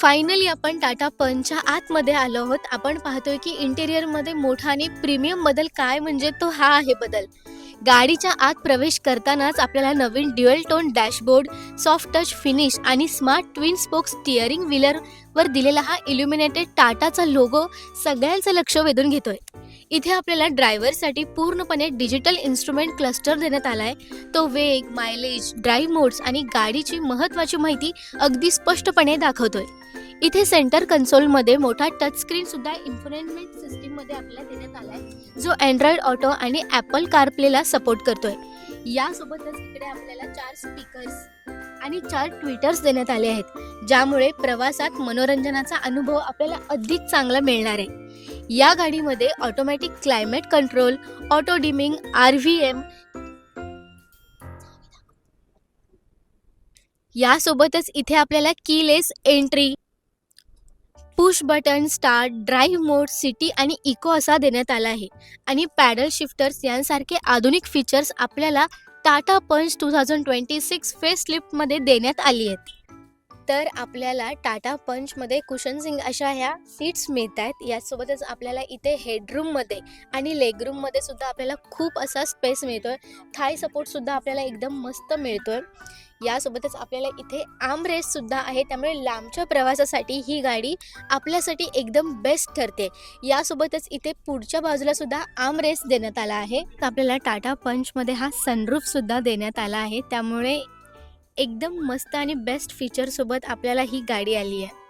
Finally आपण टाटा पंचच्या आतमध्ये आलो आहोत. आपण पाहतोय की इंटेरियरमध्ये मोठा आणि प्रीमियम बदल काय म्हणजे तो हा आहे बदल. गाडीच्या आत प्रवेश करतानाच आपल्याला नवीन dual tone dashboard, soft touch finish आणि स्मार्ट ट्विन स्पोक स्टिअरिंग व्हीलरवर दिलेला हा इल्युमिनेटेड टाटाचा लोगो सगळ्यांचं लक्ष वेधून घेतोय. इथे आपल्याला ड्रायव्हरसाठी पूर्णपणे डिजिटल इन्स्ट्रुमेंट क्लस्टर देण्यात आलाय. तो वेग, मायलेज, ड्राईव्ह मोड्स आणि गाडीची महत्त्वाची माहिती अगदी स्पष्टपणे दाखवतोय. इथे सेंटर कन्सोलमध्ये मोठा टच स्क्रीन सुद्धा इन्फोटेनमेंट सिस्टीममध्ये आपल्याला देण्यात आलाय, जो अँड्रॉइड ऑटो आणि ॲपल कारप्लेला सपोर्ट करतोय. यासोबतच इकडे आपल्याला 4 स्पीकर्स आणि 4 ट्विटर्स देण्यात आले आहेत, ज्यामुळे प्रवासात मनोरंजनाचा अनुभव आपल्याला अधिक चांगला मिळणार आहे. या गाडीमध्ये automatic climate control, auto dimming, RVM यासोबतच इथे आपल्याला keyless entry, push button start, drive mode, city आणि इको असा देण्यात आला आहे. आणि पॅडल शिफ्टर्स यांसारखे आधुनिक फीचर्स आपल्याला टाटा पंच 2026 फेसलिफ्टमध्ये देण्यात आली आहेत. तर आपल्याला टाटा पंचमध्ये कुशन्सिंग अशा ह्या सीट्स मिळत आहेत. यासोबतच आपल्याला इथे हेडरूममध्ये आणि लेगरूममध्ये सुद्धा आपल्याला खूप असा स्पेस मिळतोय. थाय सपोर्टसुद्धा आपल्याला एकदम मस्त मिळतोय. यासोबतच आपल्याला इथे आर्मरेस्टसुद्धा आहे, त्यामुळे लांबच्या प्रवासासाठी ही गाडी आपल्यासाठी एकदम बेस्ट ठरते. यासोबतच इथे पुढच्या बाजूला सुद्धा आर्मरेस्ट देण्यात आला आहे. तर आपल्याला टाटा पंचमध्ये हा सनरूफसुद्धा देण्यात आला आहे, त्यामुळे एकदम मस्त आणि बेस्ट फीचरसोबत आपल्याला ही गाडी आली आहे.